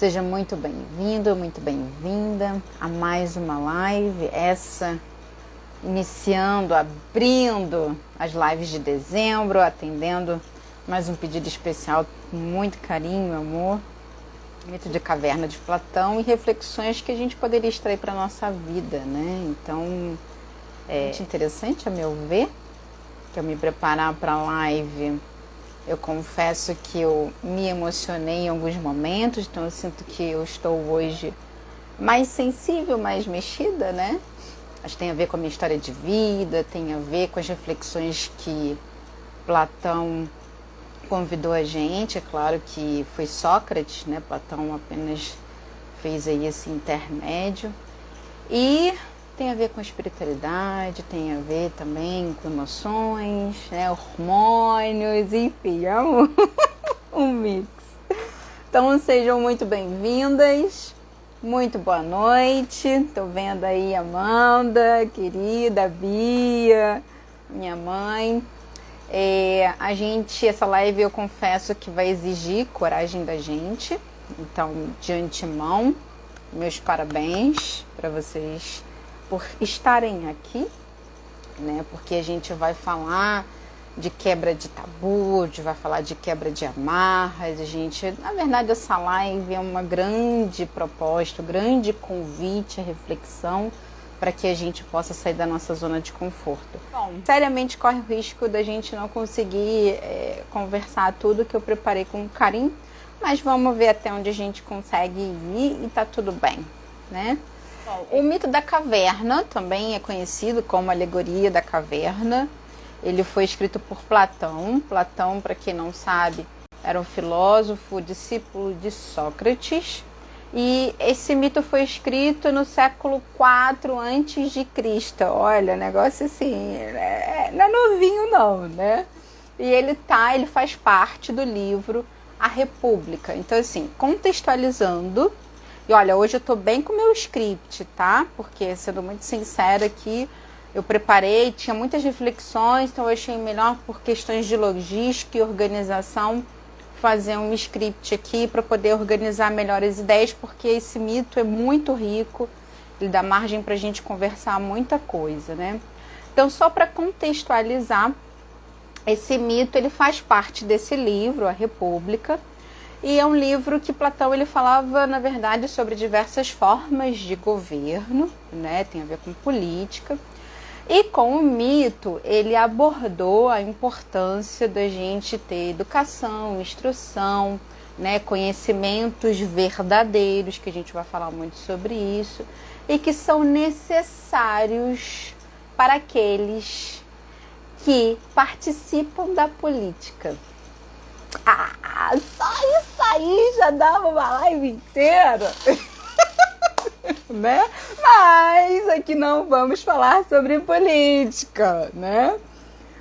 Seja muito bem-vindo, muito bem-vinda a mais uma live, iniciando, abrindo as lives de dezembro, atendendo mais um pedido especial com muito carinho, amor, mito de caverna de Platão e reflexões que a gente poderia extrair para a nossa vida, né? Então, é interessante, a meu ver, que eu me preparar para a live. Eu confesso que eu me emocionei em alguns momentos, então eu sinto que eu estou hoje mais sensível, mais mexida, né? Acho que tem a ver com a minha história de vida, tem a ver com as reflexões que Platão convidou a gente. É claro que foi Sócrates, né? Platão apenas fez aí esse intermédio. E tem a ver com espiritualidade, tem a ver também com emoções, né, hormônios, enfim, é um mix. Então sejam muito bem-vindas, muito boa noite. Estou vendo aí a Amanda, querida, a Bia, minha mãe. Essa live eu confesso que vai exigir coragem da gente, então de antemão, meus parabéns para vocês por estarem aqui, né? Porque a gente vai falar de quebra de tabu, vai falar de quebra de amarras. Na verdade, essa live é uma grande proposta, um grande convite à reflexão para que a gente possa sair da nossa zona de conforto. Bom, seriamente corre o risco da gente não conseguir conversar tudo que eu preparei com carinho, mas vamos ver até onde a gente consegue ir e tá tudo bem, né? O mito da caverna também é conhecido como alegoria da caverna. Ele foi escrito por Platão. Platão, para quem não sabe, era um filósofo, discípulo de Sócrates. E esse mito foi escrito no século IV a.C. Olha, negócio assim, não é novinho não, né? E ele faz parte do livro A República. Então, assim, contextualizando. E olha, hoje eu tô bem com o meu script, tá? Porque, sendo muito sincera aqui, eu preparei, tinha muitas reflexões, então eu achei melhor, por questões de logística e organização, fazer um script aqui para poder organizar melhor as ideias, porque esse mito é muito rico, ele dá margem para a gente conversar muita coisa, né? Então, só para contextualizar, esse mito ele faz parte desse livro, A República. E é um livro que Platão ele falava, na verdade, sobre diversas formas de governo, né? Tem a ver com política. E com o mito, ele abordou a importância da gente ter educação, instrução, né? Conhecimentos verdadeiros, que a gente vai falar muito sobre isso, e que são necessários para aqueles que participam da política. Só isso aí já dava uma live inteira, né? Mas aqui não vamos falar sobre política, né?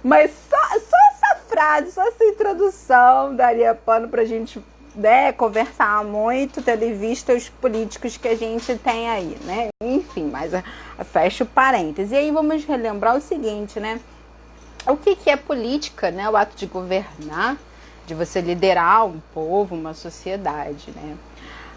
Mas só essa frase, só essa introdução daria pano pra gente, né, conversar muito, tendo em vista os políticos que a gente tem aí, né? Enfim, mas fecha o parêntese. E aí vamos relembrar o seguinte, né? O que é política, né? O ato de governar, de você liderar um povo, uma sociedade, né?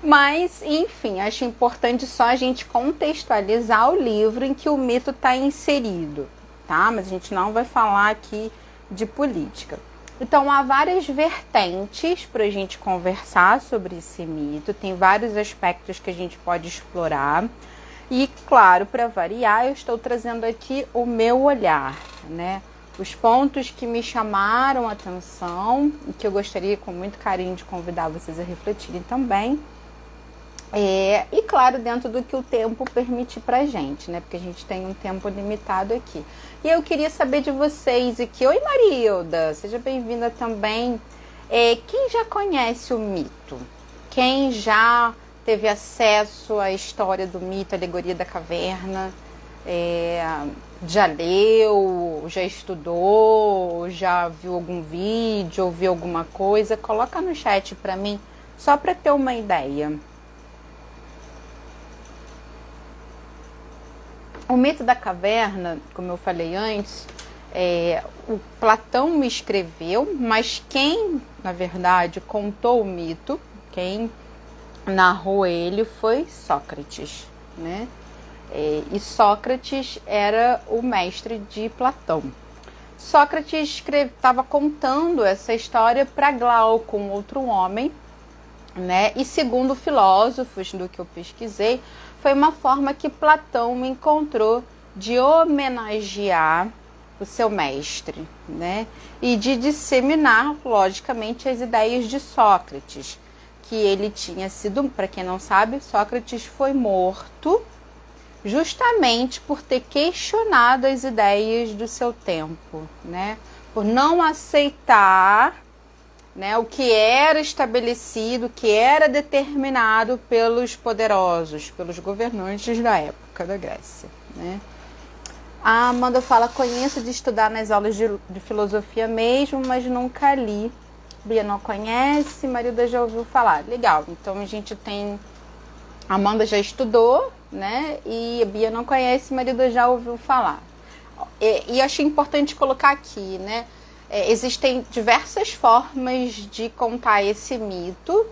Mas, enfim, acho importante só a gente contextualizar o livro em que o mito está inserido, tá? Mas a gente não vai falar aqui de política. Então, há várias vertentes para a gente conversar sobre esse mito, tem vários aspectos que a gente pode explorar. E, claro, para variar, eu estou trazendo aqui o meu olhar, né? Os pontos que me chamaram a atenção e que eu gostaria com muito carinho de convidar vocês a refletirem também. E claro, dentro do que o tempo permite pra gente, né? Porque a gente tem um tempo limitado aqui. E eu queria saber de vocês aqui. Oi, Marilda, seja bem-vinda também. Quem já conhece o mito? Quem já teve acesso à história do mito, a alegoria da caverna? Já leu, já estudou, já viu algum vídeo, ouviu alguma coisa? Coloca no chat para mim, só para ter uma ideia. O mito da caverna, como eu falei antes, o Platão me escreveu, mas quem, na verdade, contou o mito, quem narrou ele foi Sócrates, né? E Sócrates era o mestre de Platão. Sócrates estava contando essa história para Glauco, um outro homem, né? E segundo filósofos do que eu pesquisei, foi uma forma que Platão encontrou de homenagear o seu mestre, né? E de disseminar, logicamente, as ideias de Sócrates, que ele tinha sido, para quem não sabe, Sócrates foi morto justamente por ter questionado as ideias do seu tempo, né? Por não aceitar, né, o que era estabelecido, o que era determinado pelos poderosos, pelos governantes da época da Grécia, né? A Amanda fala, conheço de estudar nas aulas de filosofia mesmo, mas nunca li. Bia não conhece, Marilda já ouviu falar. Legal, então a gente tem... A Amanda já estudou, né? E a Bia não conhece, Marilda já ouviu falar. E achei importante colocar aqui, né? Existem diversas formas de contar esse mito.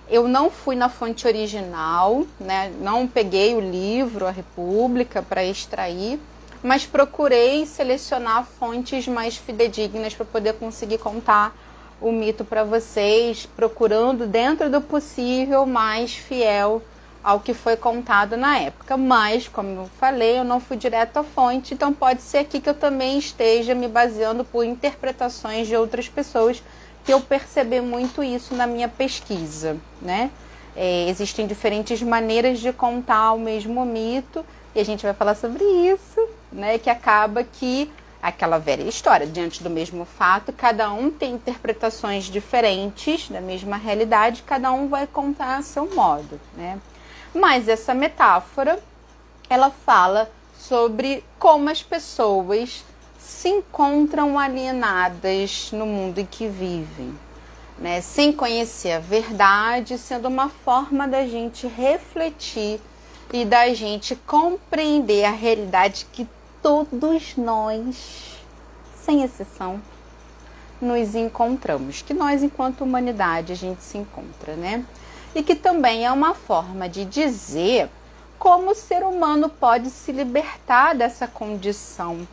Eu não fui na fonte original, né? Não peguei o livro, A República, para extrair, mas procurei selecionar fontes mais fidedignas para poder conseguir contar o mito para vocês, procurando dentro do possível mais fiel ao que foi contado na época. Mas, como eu falei, eu não fui direto à fonte, então pode ser aqui que eu também esteja me baseando por interpretações de outras pessoas, que eu percebi muito isso na minha pesquisa, né? Existem diferentes maneiras de contar o mesmo mito, e a gente vai falar sobre isso, né? Que acaba que aquela velha história, diante do mesmo fato, cada um tem interpretações diferentes da mesma realidade, cada um vai contar a seu modo, né? Mas essa metáfora, ela fala sobre como as pessoas se encontram alienadas no mundo em que vivem, né? Sem conhecer a verdade, sendo uma forma da gente refletir e da gente compreender a realidade que todos nós, sem exceção, nos encontramos, que nós, enquanto humanidade, a gente se encontra, né? E que também é uma forma de dizer como o ser humano pode se libertar dessa condição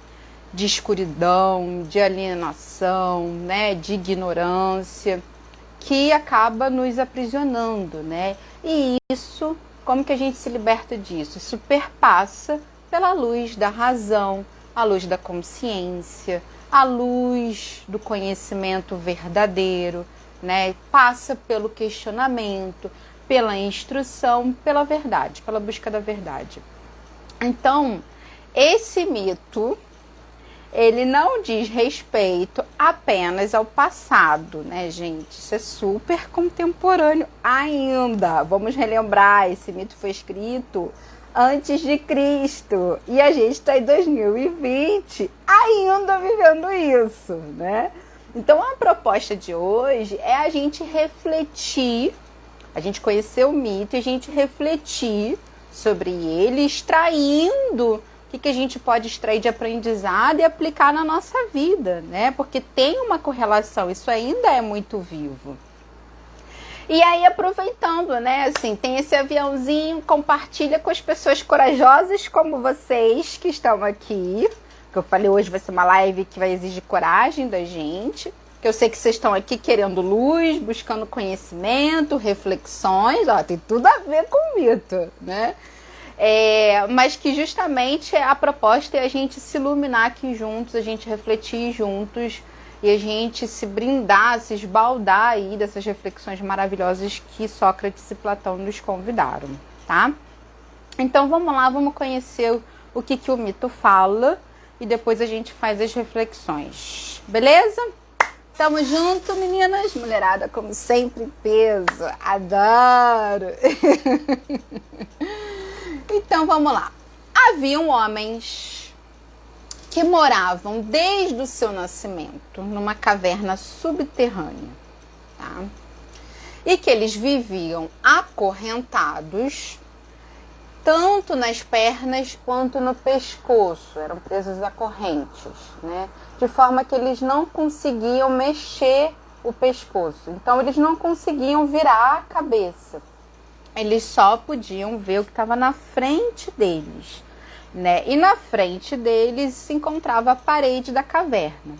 de escuridão, de alienação, né, de ignorância, que acaba nos aprisionando, né? E isso, como que a gente se liberta disso? Isso perpassa pela luz da razão, a luz da consciência, a luz do conhecimento verdadeiro, né? Passa pelo questionamento, pela instrução, pela verdade, pela busca da verdade. Então, esse mito, ele não diz respeito apenas ao passado, né, gente? Isso é super contemporâneo ainda. Vamos relembrar, esse mito foi escrito antes de Cristo. E a gente está em 2020 ainda vivendo isso, né? Então, a proposta de hoje é a gente refletir, a gente conhecer o mito e a gente refletir sobre ele, extraindo o que a gente pode extrair de aprendizado e aplicar na nossa vida, né? Porque tem uma correlação, isso ainda é muito vivo. E aí, aproveitando, né, assim, tem esse aviãozinho, compartilha com as pessoas corajosas como vocês que estão aqui. Que eu falei, hoje vai ser uma live que vai exigir coragem da gente. Que eu sei que vocês estão aqui querendo luz, buscando conhecimento, reflexões. Ó, tem tudo a ver com o mito, né? Mas que justamente a proposta é a gente se iluminar aqui juntos, a gente refletir juntos e a gente se brindar, se esbaldar aí dessas reflexões maravilhosas que Sócrates e Platão nos convidaram, tá? Então vamos lá, vamos conhecer o que o mito fala e depois a gente faz as reflexões, beleza? Tamo junto, meninas, mulherada, como sempre, peso, adoro! Então vamos lá. Haviam homens que moravam desde o seu nascimento numa caverna subterrânea, tá? E que eles viviam acorrentados tanto nas pernas quanto no pescoço, eram presos a correntes, né? De forma que eles não conseguiam mexer o pescoço, então eles não conseguiam virar a cabeça. eles só podiam ver o que estava na frente deles, né? E na frente deles se encontrava a parede da caverna.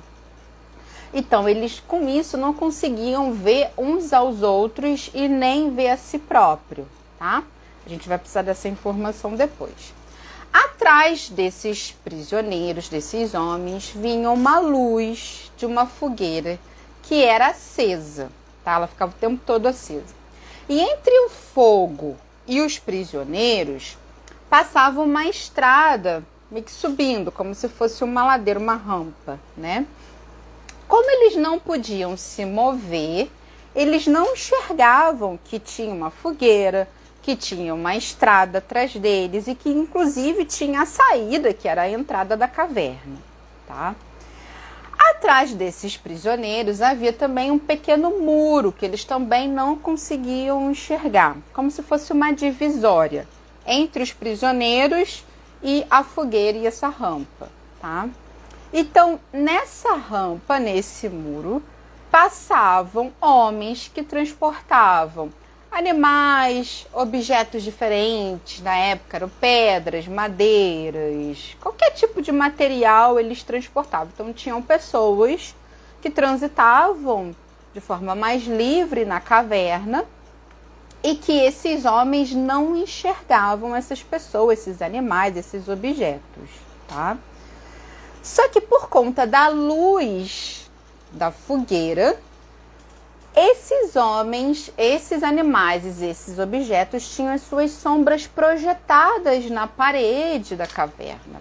Então, eles com isso não conseguiam ver uns aos outros e nem ver a si próprio, tá? A gente vai precisar dessa informação depois. Atrás desses prisioneiros, desses homens, vinha uma luz de uma fogueira que era acesa, tá? Ela ficava o tempo todo acesa. E entre o fogo e os prisioneiros passava uma estrada meio que subindo, como se fosse uma ladeira, uma rampa, né? Como eles não podiam se mover, eles não enxergavam que tinha uma fogueira, que tinha uma estrada atrás deles e que inclusive tinha a saída, que era a entrada da caverna, tá? Atrás desses prisioneiros havia também um pequeno muro que eles também não conseguiam enxergar, como se fosse uma divisória entre os prisioneiros e a fogueira e essa rampa, tá? Então, nessa rampa, nesse muro, passavam homens que transportavam animais, objetos diferentes, na época eram pedras, madeiras, qualquer tipo de material eles transportavam. Então tinham pessoas que transitavam de forma mais livre na caverna e que esses homens não enxergavam essas pessoas, esses animais, esses objetos, tá? Só que por conta da luz da fogueira, esses homens, esses animais e esses objetos tinham as suas sombras projetadas na parede da caverna.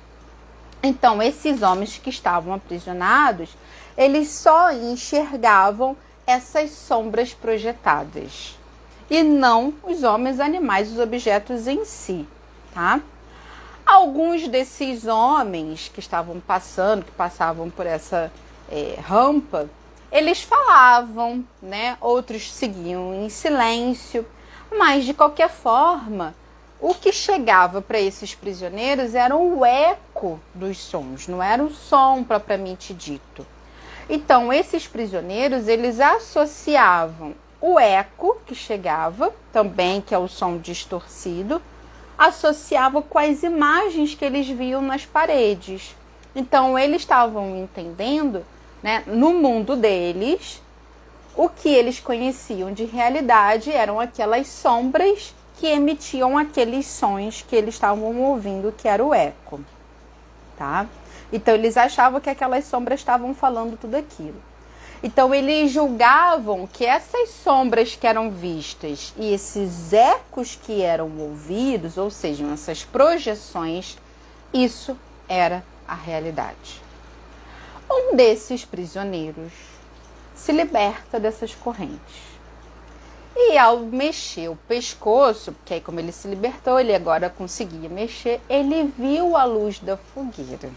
Então, esses homens que estavam aprisionados, eles só enxergavam essas sombras projetadas e não os homens, animais, os objetos em si, tá? Alguns desses homens que estavam passando, que passavam por essa rampa, eles falavam, né? Outros seguiam em silêncio, mas de qualquer forma, o que chegava para esses prisioneiros era o eco dos sons, não era o som propriamente dito. Então, esses prisioneiros, eles associavam o eco que chegava, também que é o som distorcido, associavam com as imagens que eles viam nas paredes. Então, eles estavam entendendo, né, no mundo deles, o que eles conheciam de realidade eram aquelas sombras que emitiam aqueles sons que eles estavam ouvindo, que era o eco, tá? Então, eles achavam que aquelas sombras estavam falando tudo aquilo. Então, eles julgavam que essas sombras que eram vistas e esses ecos que eram ouvidos, ou seja, essas projeções, isso era a realidade. Um desses prisioneiros se liberta dessas correntes. E ao mexer o pescoço, porque aí como ele se libertou, ele agora conseguia mexer, ele viu a luz da fogueira.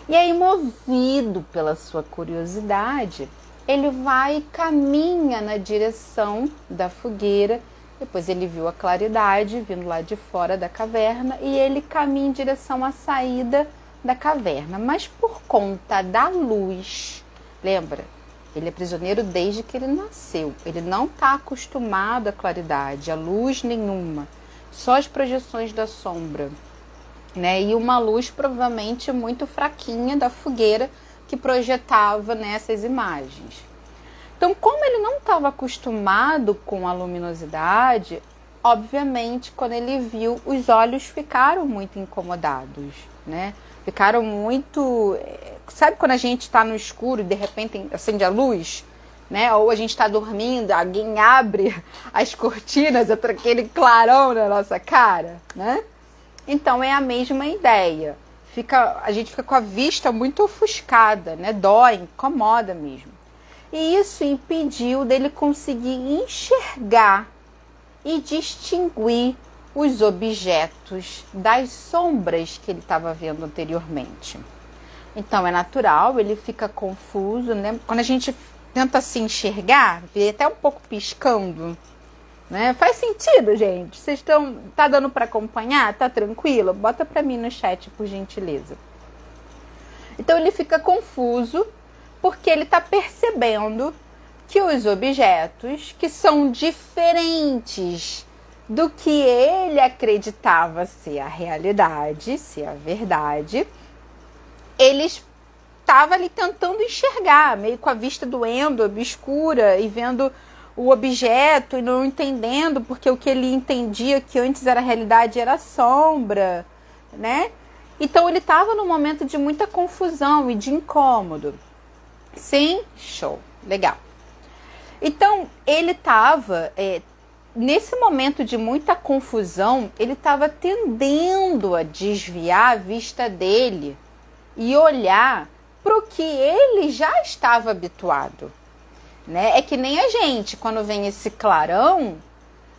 E aí, movido pela sua curiosidade, ele vai e caminha na direção da fogueira. Depois ele viu a claridade vindo lá de fora da caverna e ele caminha em direção à saída da caverna. Mas por conta da luz, lembra? Ele é prisioneiro desde que ele nasceu. Ele não está acostumado à claridade, a luz nenhuma. Só as projeções da sombra, né? E uma luz provavelmente muito fraquinha da fogueira que projetava nessas imagens. Então, como ele não estava acostumado com a luminosidade, obviamente, quando ele viu, os olhos ficaram muito incomodados, né? Ficaram muito... Sabe quando a gente está no escuro e de repente acende a luz, né? Ou a gente está dormindo, alguém abre as cortinas, entra aquele clarão na nossa cara, né? Então é a mesma ideia. A gente fica com a vista muito ofuscada, né? Dói, incomoda mesmo. E isso impediu dele conseguir enxergar e distinguir os objetos das sombras que ele estava vendo anteriormente. Então é natural, ele fica confuso, né? Quando a gente tenta se enxergar, vê até um pouco piscando, né? Faz sentido, gente? Vocês tá dando para acompanhar? Tá tranquilo? Bota para mim no chat, por gentileza. Então ele fica confuso porque ele está percebendo que os objetos que são diferentes do que ele acreditava ser a realidade, ser a verdade, ele estava ali tentando enxergar, meio com a vista doendo, obscura, e vendo o objeto e não entendendo, porque o que ele entendia que antes era realidade era sombra, né? Então ele estava num momento de muita confusão e de incômodo. Sim? Show. Legal. Então ele estava, nesse momento de muita confusão, ele estava tendendo a desviar a vista dele e olhar para o que ele já estava habituado, né? É que nem a gente, quando vem esse clarão,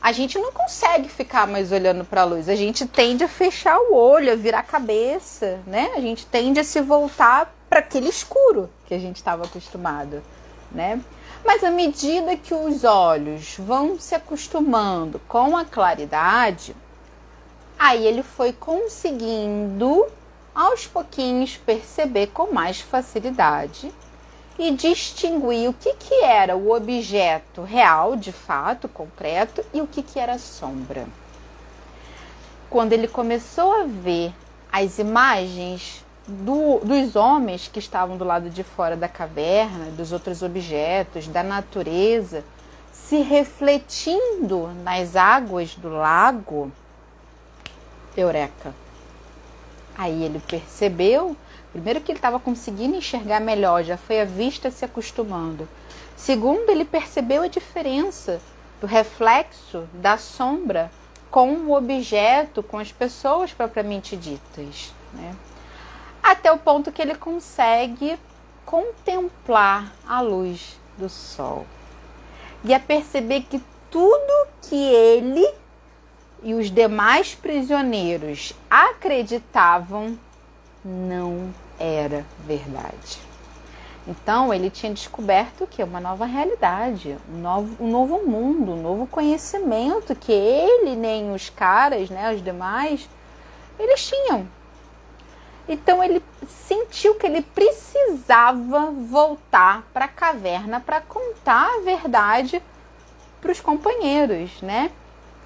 a gente não consegue ficar mais olhando para a luz. A gente tende a fechar o olho, a virar a cabeça, né? A gente tende a se voltar para aquele escuro que a gente estava acostumado, né? Mas à medida que os olhos vão se acostumando com a claridade, aí ele foi conseguindo, aos pouquinhos, perceber com mais facilidade e distinguir o que era o objeto real, de fato, concreto, e o que era sombra. Quando ele começou a ver as imagens dos homens que estavam do lado de fora da caverna, dos outros objetos, da natureza, se refletindo nas águas do lago, eureka! Aí ele percebeu, primeiro, que ele estava conseguindo enxergar melhor, já foi a vista se acostumando. Segundo, ele percebeu a diferença do reflexo da sombra com o objeto, com as pessoas propriamente ditas, né? Até o ponto que ele consegue contemplar a luz do sol e a perceber que tudo que ele e os demais prisioneiros acreditavam não era verdade. Então ele tinha descoberto que uma nova realidade, um novo mundo, um novo conhecimento que ele nem os caras, né, os demais, eles tinham. Então ele sentiu que ele precisava voltar para a caverna para contar a verdade para os companheiros, né?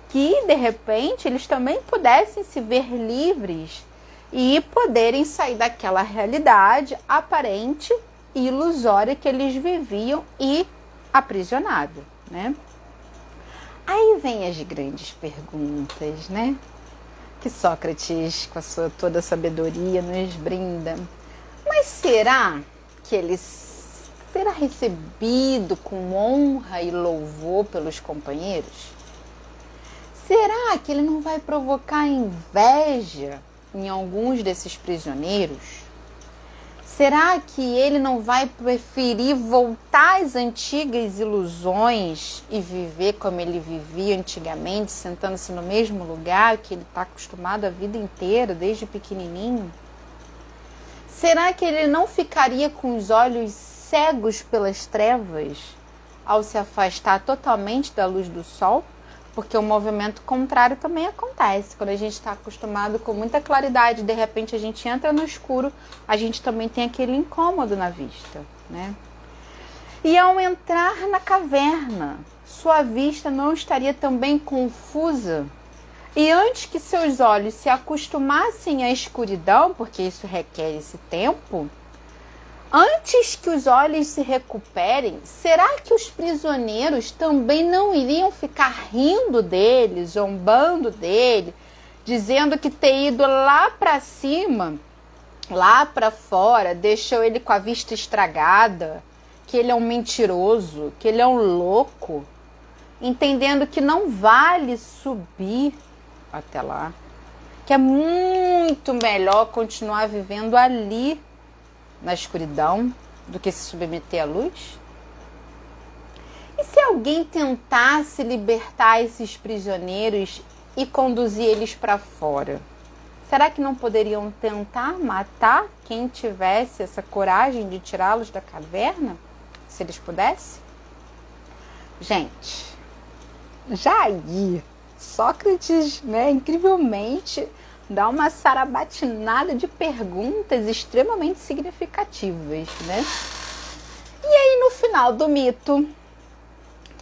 Que de repente eles também pudessem se ver livres e poderem sair daquela realidade aparente e ilusória que eles viviam e aprisionados, né? Aí vem as grandes perguntas, né? Que Sócrates, com a sua toda a sabedoria, nos brinda. Mas será que ele será recebido com honra e louvor pelos companheiros? Será que ele não vai provocar inveja em alguns desses prisioneiros? Será que ele não vai preferir voltar às antigas ilusões e viver como ele vivia antigamente, sentando-se no mesmo lugar que ele está acostumado a vida inteira, desde pequenininho? Será que ele não ficaria com os olhos cegos pelas trevas ao se afastar totalmente da luz do sol? Porque o movimento contrário também acontece. Quando a gente está acostumado com muita claridade, de repente a gente entra no escuro, a gente também tem aquele incômodo na vista, né? E ao entrar na caverna, sua vista não estaria também confusa? E antes que seus olhos se acostumassem à escuridão, porque isso requer esse tempo, antes que os olhos se recuperem, será que os prisioneiros também não iriam ficar rindo dele, zombando dele, dizendo que ter ido lá para cima, lá para fora, deixou ele com a vista estragada, que ele é um mentiroso, que ele é um louco, entendendo que não vale subir até lá, que é muito melhor continuar vivendo ali, na escuridão, do que se submeter à luz? E se alguém tentasse libertar esses prisioneiros e conduzir eles para fora? Será que não poderiam tentar matar quem tivesse essa coragem de tirá-los da caverna? Se eles pudessem? Gente, já aí, Sócrates, né, incrivelmente, dá uma sarabatinada de perguntas extremamente significativas, né? E aí, no final do mito,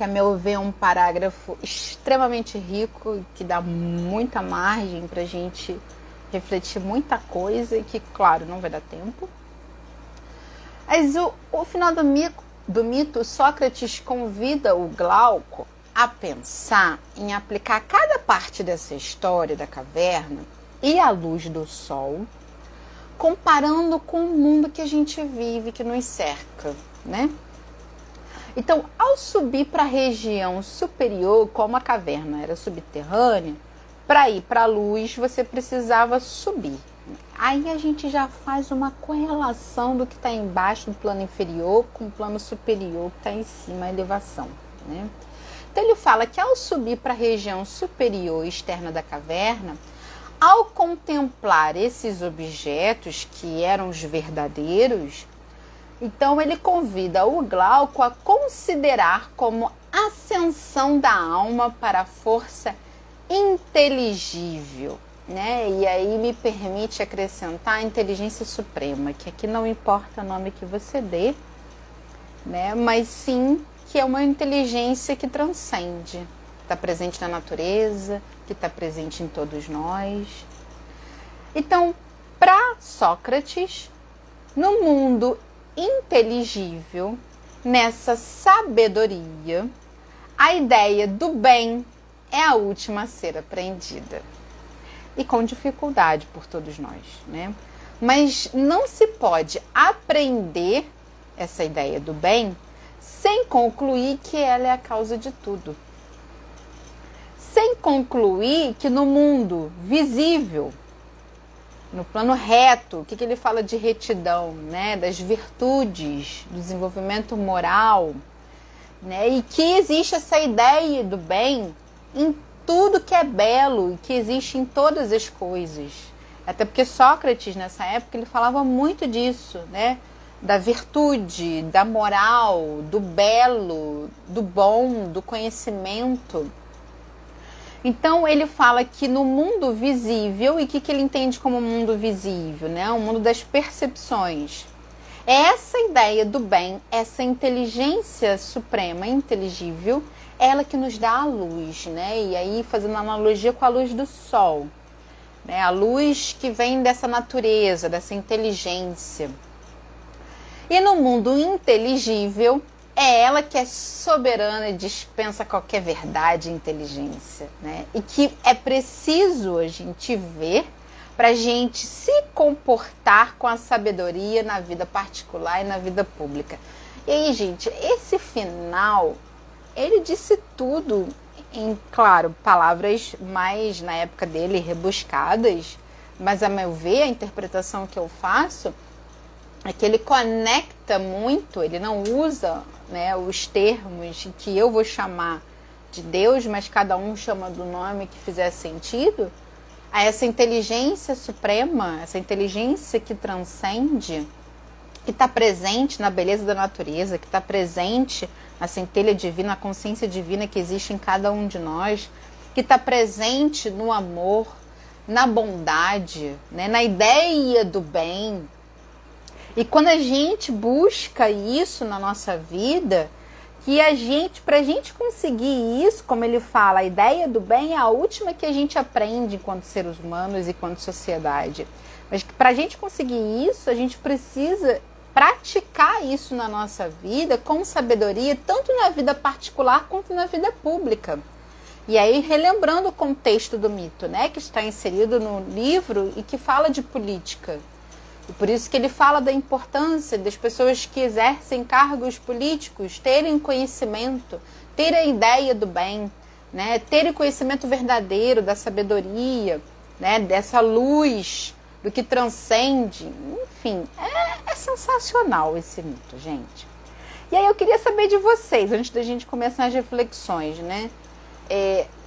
que, a meu ver, é um parágrafo extremamente rico, que dá muita margem para a gente refletir muita coisa e que, claro, não vai dar tempo. Mas o final do mito, Sócrates convida o Glauco a pensar em aplicar cada parte dessa história da caverna e a luz do sol, comparando com o mundo que a gente vive, que nos cerca, né? Então, ao subir para a região superior, como a caverna era subterrânea, para ir para a luz você precisava subir. Aí a gente já faz uma correlação do que está embaixo do plano inferior com o plano superior que está em cima, a elevação, né? Então ele fala que ao subir para a região superior externa da caverna, ao contemplar esses objetos que eram os verdadeiros, então ele convida o Glauco a considerar como ascensão da alma para a força inteligível, né? E aí me permite acrescentar a inteligência suprema, que aqui não importa o nome que você dê, né? Mas sim que é uma inteligência que transcende, que está presente na natureza, que está presente em todos nós. Então, para Sócrates, no mundo inteligível, nessa sabedoria, a ideia do bem é a última a ser aprendida. E com dificuldade por todos nós, né? Mas não se pode aprender essa ideia do bem sem concluir que ela é a causa de tudo. Sem concluir que no mundo visível, no plano reto, o que ele fala de retidão, né? Das virtudes, do desenvolvimento moral, né? E que existe essa ideia do bem em tudo que é belo e que existe em todas as coisas. Até porque Sócrates, nessa época, ele falava muito disso, né? Da virtude, da moral, do belo, do bom, do conhecimento. Então ele fala que no mundo visível, e o que ele entende como mundo visível, né? O mundo das percepções. É essa ideia do bem, essa inteligência suprema, inteligível, ela que nos dá a luz, né? E aí fazendo analogia com a luz do sol, né? A luz que vem dessa natureza, dessa inteligência. E no mundo inteligível, é ela que é soberana e dispensa qualquer verdade e inteligência, né? E que é preciso a gente ver para a gente se comportar com a sabedoria na vida particular e na vida pública. E aí, gente, esse final, ele disse tudo em, claro, palavras mais, na época dele, rebuscadas, mas a meu ver, a interpretação que eu faço é que ele conecta muito, ele não usa, né, os termos que eu vou chamar de Deus, mas cada um chama do nome que fizer sentido, a essa inteligência suprema, essa inteligência que transcende, que está presente na beleza da natureza, que está presente na centelha divina, na consciência divina que existe em cada um de nós, que está presente no amor, na bondade, né, na ideia do bem. E quando a gente busca isso na nossa vida, que a gente, para a gente conseguir isso, como ele fala, a ideia do bem é a última que a gente aprende enquanto seres humanos e enquanto sociedade. Mas para a gente conseguir isso, a gente precisa praticar isso na nossa vida com sabedoria, tanto na vida particular quanto na vida pública. E aí, relembrando o contexto do mito, né, que está inserido no livro e que fala de política. E por isso que ele fala da importância das pessoas que exercem cargos políticos terem conhecimento, terem a ideia do bem, né? Terem conhecimento verdadeiro da sabedoria, né? Dessa luz, do que transcende. Enfim, é sensacional esse mito, gente. E aí eu queria saber de vocês, antes da gente começar as reflexões, né?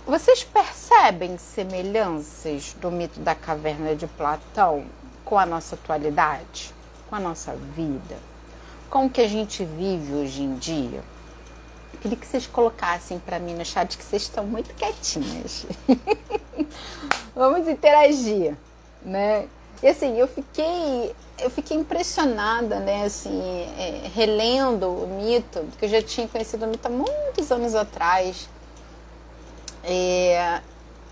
Vocês percebem semelhanças do mito da caverna de Platão com a nossa atualidade, com a nossa vida, com o que a gente vive hoje em dia? Eu queria que vocês colocassem para mim no chat, que vocês estão muito quietinhas. Vamos interagir, né? E assim, eu fiquei impressionada, né, assim, relendo o mito, porque eu já tinha conhecido o mito há muitos anos atrás.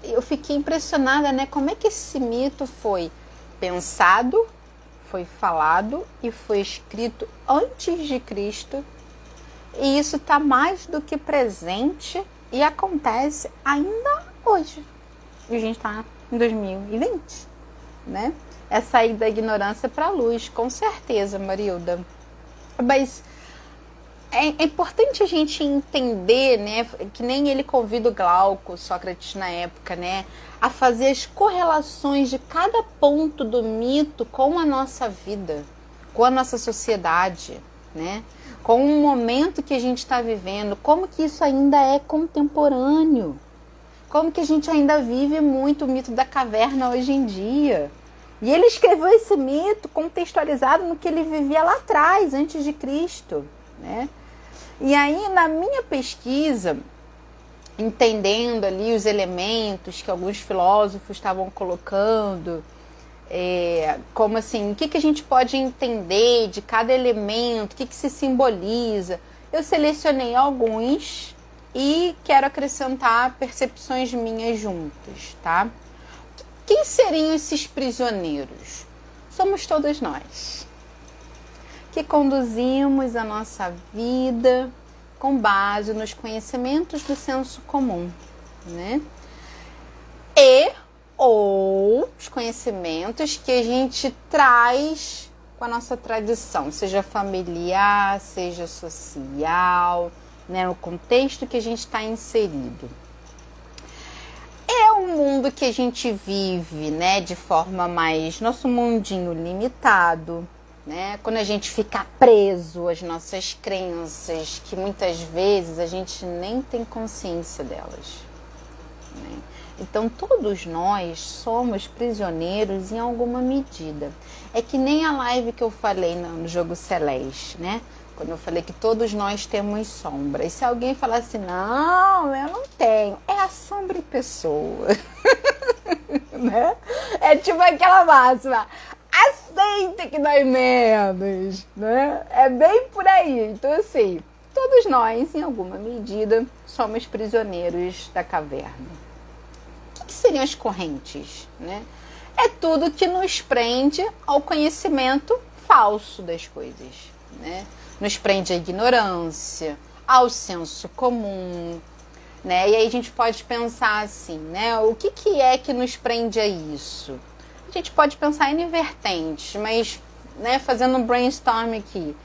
Eu fiquei impressionada, né, como é que esse mito foi pensado, foi falado e foi escrito antes de Cristo. E isso está mais do que presente e acontece ainda hoje. E a gente está em 2020, né? É sair da ignorância para a luz, com certeza, Marilda. Mas é importante a gente entender, né, que nem ele convida o Glauco, Sócrates na época, né, a fazer as correlações de cada ponto do mito com a nossa vida, com a nossa sociedade, né, com o momento que a gente está vivendo, como que isso ainda é contemporâneo, como que a gente ainda vive muito o mito da caverna hoje em dia. E ele escreveu esse mito contextualizado no que ele vivia lá atrás, antes de Cristo, né? E aí, na minha pesquisa, entendendo ali os elementos que alguns filósofos estavam colocando, como assim, o que a gente pode entender de cada elemento, o que se simboliza, eu selecionei alguns e quero acrescentar percepções minhas juntas, tá? Quem seriam esses prisioneiros? Somos todos nós, que conduzimos a nossa vida com base nos conhecimentos do senso comum, né? Ou os conhecimentos que a gente traz com a nossa tradição, seja familiar, seja social, né? No contexto que a gente está inserido. É um mundo que a gente vive, né, de forma mais, nosso mundinho limitado, né? Quando a gente fica preso às nossas crenças, que muitas vezes a gente nem tem consciência delas, né? Então todos nós somos prisioneiros em alguma medida. É que nem a live que eu falei no Jogo Celeste, né? Quando eu falei que todos nós temos sombra. E se alguém falar assim, não, eu não tenho. É a sombra em pessoa. Né? É tipo aquela máxima. Aceita que dói menos. Né? É bem por aí. Então assim, todos nós, em alguma medida, somos prisioneiros da caverna. O que seriam as correntes? Né? É tudo que nos prende ao conhecimento falso das coisas. Né? Nos prende à ignorância, ao senso comum, né? E aí a gente pode pensar assim, né? O que é que nos prende a isso? A gente pode pensar em vertentes, mas, né, fazendo um brainstorm aqui,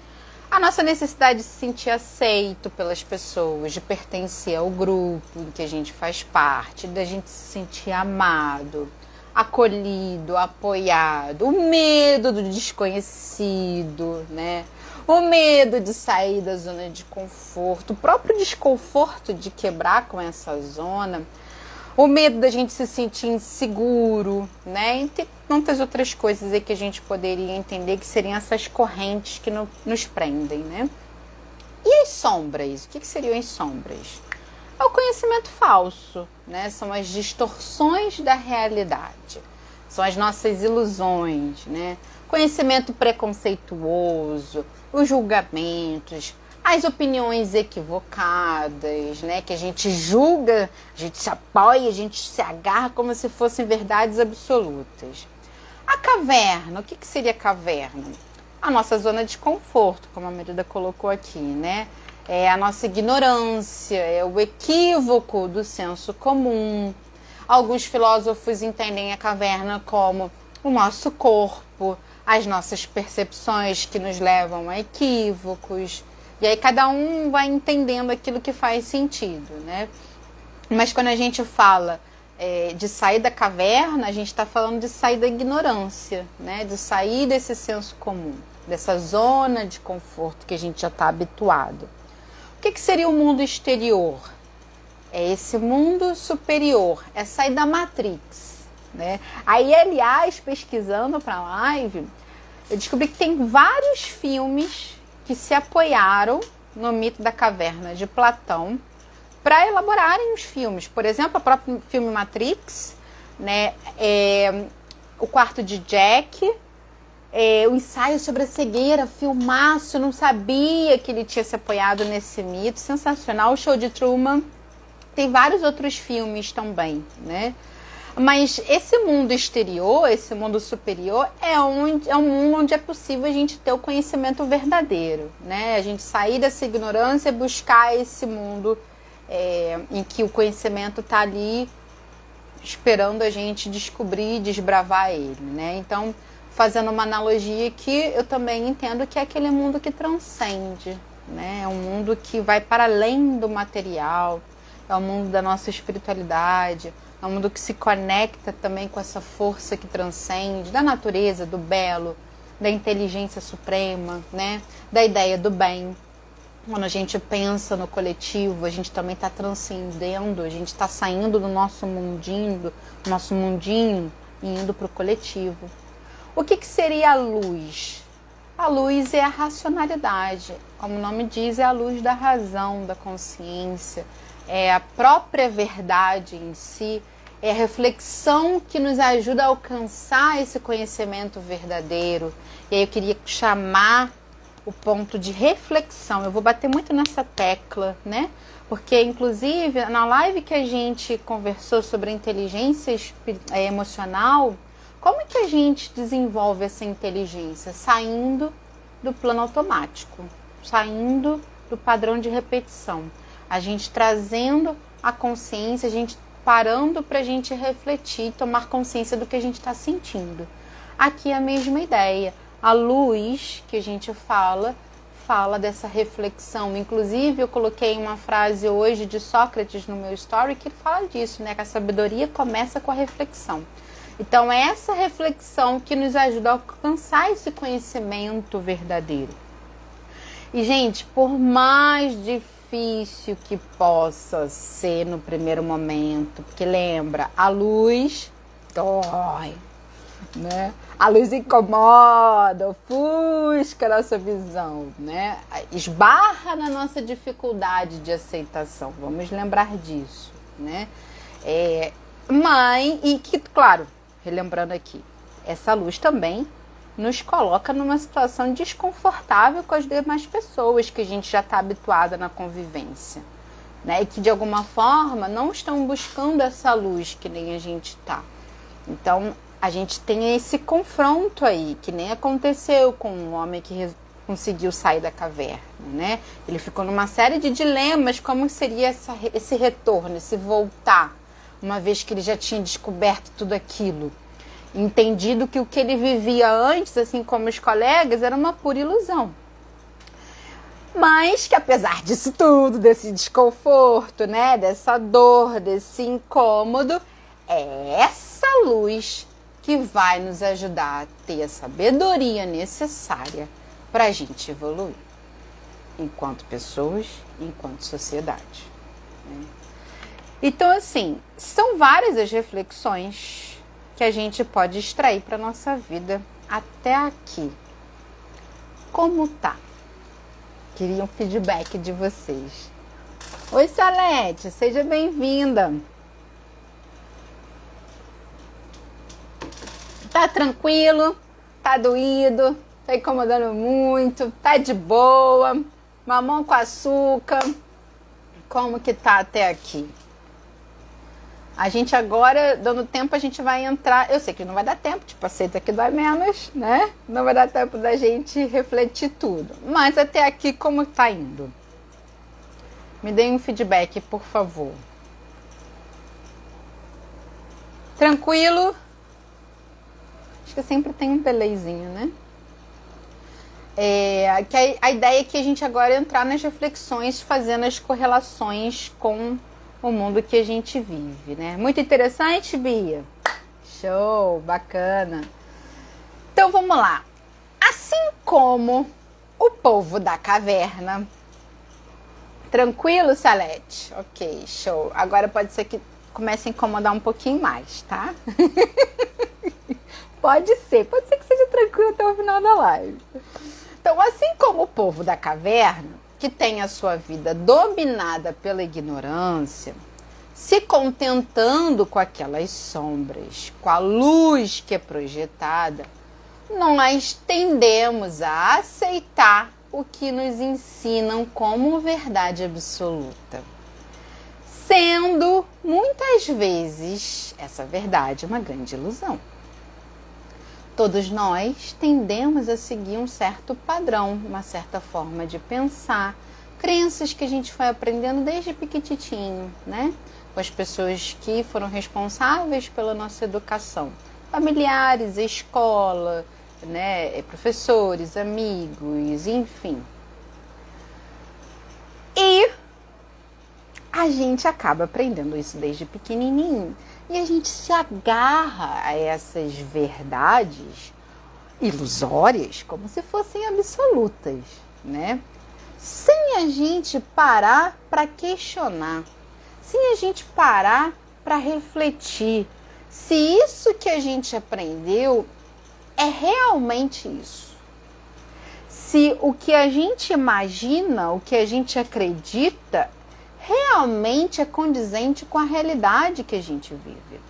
a nossa necessidade de se sentir aceito pelas pessoas, de pertencer ao grupo em que a gente faz parte, da gente se sentir amado, acolhido, apoiado, o medo do desconhecido, né? O medo de sair da zona de conforto, o próprio desconforto de quebrar com essa zona, o medo da gente se sentir inseguro, né? E tem tantas outras coisas aí que a gente poderia entender que seriam essas correntes que nos prendem, né? E as sombras? O que seriam as sombras? É o conhecimento falso, né? São as distorções da realidade, são as nossas ilusões, né? Conhecimento preconceituoso, os julgamentos, as opiniões equivocadas, né? Que a gente julga, a gente se apoia, a gente se agarra como se fossem verdades absolutas. A caverna, o que seria caverna? A nossa zona de conforto, como a Merida colocou aqui, né? É a nossa ignorância, é o equívoco do senso comum. Alguns filósofos entendem a caverna como o nosso corpo, as nossas percepções que nos levam a equívocos. E aí cada um vai entendendo aquilo que faz sentido, né? Mas quando a gente fala de sair da caverna, a gente está falando de sair da ignorância, né? De sair desse senso comum, dessa zona de conforto que a gente já está habituado. O que seria o mundo exterior? É esse mundo superior, é sair da Matrix, né? Aí, aliás, pesquisando para a live, eu descobri que tem vários filmes que se apoiaram no mito da caverna de Platão para elaborarem os filmes. Por exemplo, o próprio filme Matrix, né, O Quarto de Jack, o ensaio sobre a cegueira, filmaço, não sabia que ele tinha se apoiado nesse mito, sensacional. O Show de Truman, tem vários outros filmes também, né? Mas esse mundo exterior, esse mundo superior, é um mundo onde é possível a gente ter o conhecimento verdadeiro, né? A gente sair dessa ignorância e buscar esse mundo em que o conhecimento está ali esperando a gente descobrir e desbravar ele, né? Então, fazendo uma analogia aqui, eu também entendo que é aquele mundo que transcende, né? É um mundo que vai para além do material, é o mundo da nossa espiritualidade, é um mundo que se conecta também com essa força que transcende, da natureza, do belo, da inteligência suprema, né? Da ideia do bem. Quando a gente pensa no coletivo, a gente também está transcendendo, a gente está saindo do nosso mundinho e indo para o coletivo. O que seria a luz? A luz é a racionalidade, como o nome diz, é a luz da razão, da consciência, é a própria verdade em si, é a reflexão que nos ajuda a alcançar esse conhecimento verdadeiro. E aí eu queria chamar o ponto de reflexão. Eu vou bater muito nessa tecla, né? Porque, inclusive, na live que a gente conversou sobre a inteligência emocional, como é que a gente desenvolve essa inteligência? Saindo do plano automático, saindo do padrão de repetição. A gente trazendo a consciência, a gente parando para a gente refletir, tomar consciência do que a gente está sentindo. Aqui é a mesma ideia. A luz que a gente fala dessa reflexão. Inclusive, eu coloquei uma frase hoje de Sócrates no meu story que ele fala disso, né? Que a sabedoria começa com a reflexão. Então, é essa reflexão que nos ajuda a alcançar esse conhecimento verdadeiro. E, gente, por mais difícil que possa ser no primeiro momento, porque lembra, a luz dói, né? A luz incomoda, ofusca a nossa visão, né? Esbarra na nossa dificuldade de aceitação. Vamos lembrar disso, né? E que, claro, relembrando aqui, essa luz também nos coloca numa situação desconfortável com as demais pessoas que a gente já está habituada na convivência, né? E que de alguma forma não estão buscando essa luz que nem a gente está. Então, a gente tem esse confronto aí, que nem aconteceu com um homem que conseguiu sair da caverna, né? Ele ficou numa série de dilemas, como seria esse retorno, esse voltar, uma vez que ele já tinha descoberto tudo aquilo. Entendido que o que ele vivia antes, assim como os colegas, era uma pura ilusão. Mas que apesar disso tudo, desse desconforto, né? Dessa dor, desse incômodo, é essa luz que vai nos ajudar a ter a sabedoria necessária para a gente evoluir, enquanto pessoas, enquanto sociedade. Né? Então, assim, são várias as reflexões que a gente pode extrair para a nossa vida até aqui. Como tá? Queria um feedback de vocês. Oi, Salete, seja bem-vinda. Tá tranquilo? Tá doído? Tá incomodando muito? Tá de boa? Mamão com açúcar? Como que tá até aqui? A gente agora, dando tempo, a gente vai entrar... Eu sei que não vai dar tempo, tipo, aceita que dói menos, né? Não vai dar tempo da gente refletir tudo. Mas até aqui, como tá indo? Me deem um feedback, por favor. Tranquilo? Acho que sempre tem um delayzinho, né? A ideia é que a gente agora entrar nas reflexões, fazendo as correlações com o mundo que a gente vive, né? Muito interessante, Bia? Show, bacana. Então, vamos lá. Assim como o povo da caverna... Tranquilo, Salete? Ok, show. Agora pode ser que comece a incomodar um pouquinho mais, tá? Pode ser que seja tranquilo até o final da live. Então, assim como o povo da caverna, que tem a sua vida dominada pela ignorância, se contentando com aquelas sombras, com a luz que é projetada, nós tendemos a aceitar o que nos ensinam como verdade absoluta, sendo muitas vezes essa verdade uma grande ilusão. Todos nós tendemos a seguir um certo padrão, uma certa forma de pensar, crenças que a gente foi aprendendo desde pequititinho, né? Com as pessoas que foram responsáveis pela nossa educação, familiares, escola, né? Professores, amigos, enfim. E a gente acaba aprendendo isso desde pequenininho. E a gente se agarra a essas verdades ilusórias como se fossem absolutas, né? Sem a gente parar para questionar, sem a gente parar para refletir se isso que a gente aprendeu é realmente isso. Se o que a gente imagina, o que a gente acredita, realmente é condizente com a realidade que a gente vive,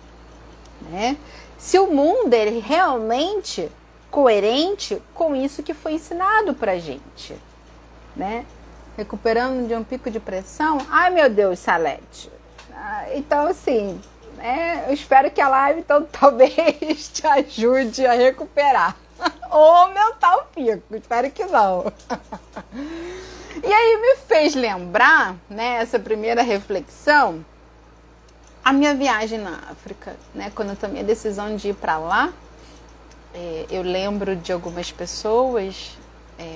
né? Se o mundo é realmente coerente com isso que foi ensinado pra gente, né? Recuperando de um pico de pressão. Ai, meu Deus, Salete. Então, assim, né? Eu espero que a live, então, talvez te ajude a recuperar. Ou aumentar o pico. Espero que não. E aí me fez lembrar, né, essa primeira reflexão, a minha viagem na África, né, quando eu tomei a decisão de ir para lá, eu lembro de algumas pessoas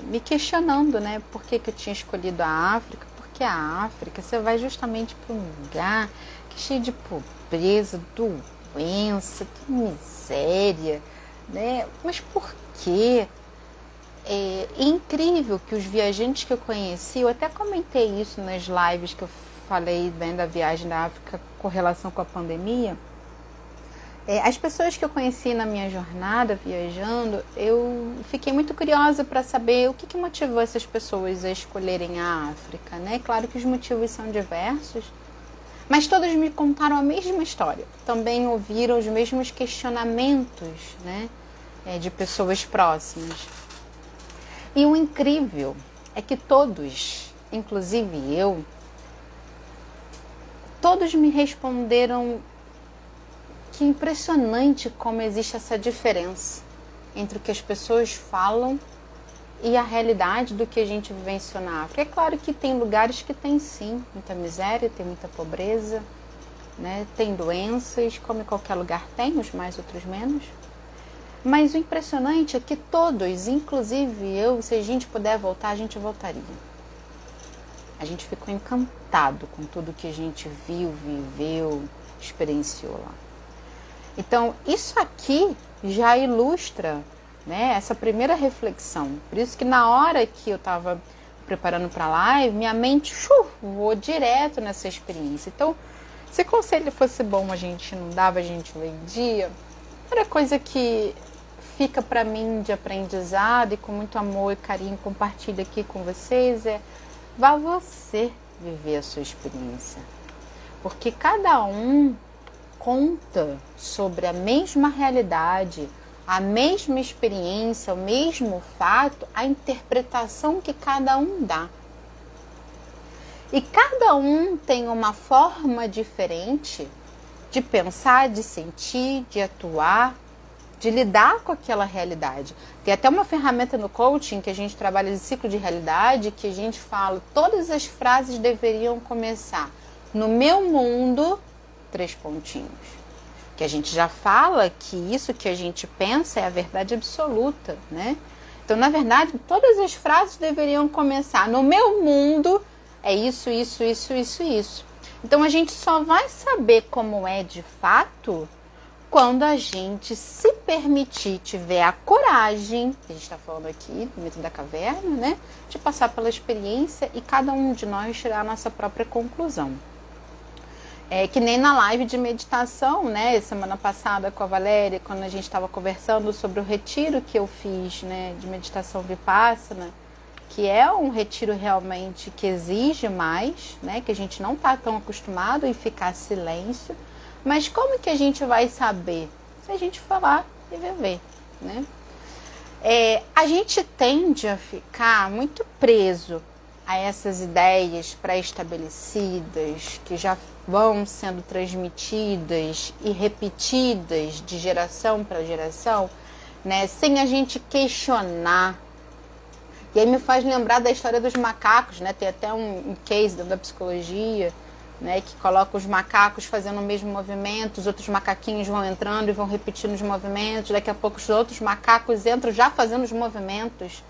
me questionando, né, por que eu tinha escolhido a África, porque a África, você vai justamente para um lugar que é cheio de pobreza, doença, que miséria, né, mas por quê? É incrível que os viajantes que eu conheci, eu até comentei isso nas lives que eu falei, né, da viagem da África com relação com a pandemia. As pessoas que eu conheci na minha jornada viajando, eu fiquei muito curiosa para saber o que motivou essas pessoas a escolherem a África, né? Claro que os motivos são diversos, mas todas me contaram a mesma história. Também ouviram os mesmos questionamentos, né, de pessoas próximas. E o incrível é que todos, inclusive eu, todos me responderam que impressionante como existe essa diferença entre o que as pessoas falam e a realidade do que a gente vivenciou na África. É claro que tem lugares que tem sim muita miséria, tem muita pobreza, né? Tem doenças, como em qualquer lugar tem, uns mais, outros menos. Mas o impressionante é que todos, inclusive eu, se a gente puder voltar, a gente voltaria. A gente ficou encantado com tudo que a gente viu, viveu, experienciou lá. Então, isso aqui já ilustra, né, essa primeira reflexão. Por isso que na hora que eu estava preparando para a live, minha mente voou direto nessa experiência. Então, se o conselho fosse bom, a gente não dava, a gente vendia. Outra coisa que fica para mim de aprendizado e com muito amor e carinho compartilho aqui com vocês vá você viver a sua experiência. Porque cada um conta sobre a mesma realidade, a mesma experiência, o mesmo fato, a interpretação que cada um dá. E cada um tem uma forma diferente de pensar, de sentir, de atuar, de lidar com aquela realidade. Tem até uma ferramenta no coaching que a gente trabalha de ciclo de realidade, que a gente fala, todas as frases deveriam começar no meu mundo, 3 pontinhos. Que a gente já fala que isso que a gente pensa é a verdade absoluta, né? Então, na verdade, todas as frases deveriam começar no meu mundo, é isso, isso, isso, isso, isso. Então, a gente só vai saber como é de fato quando a gente se permitir, tiver a coragem, que a gente está falando aqui, dentro da caverna, né? De passar pela experiência e cada um de nós tirar a nossa própria conclusão. Que nem na live de meditação, né? Semana passada com a Valéria, quando a gente estava conversando sobre o retiro que eu fiz, né? De meditação Vipassana, que é um retiro realmente que exige mais, né? Que a gente não está tão acostumado em ficar silêncio. Mas como que a gente vai saber? Se a gente for lá e viver, né? A gente tende a ficar muito preso a essas ideias pré-estabelecidas que já vão sendo transmitidas e repetidas de geração para geração, né, sem a gente questionar. E aí me faz lembrar da história dos macacos, né? Tem até um case da psicologia, né, que coloca os macacos fazendo o mesmo movimento, os outros macaquinhos vão entrando e vão repetindo os movimentos, daqui a pouco os outros macacos entram já fazendo os movimentos,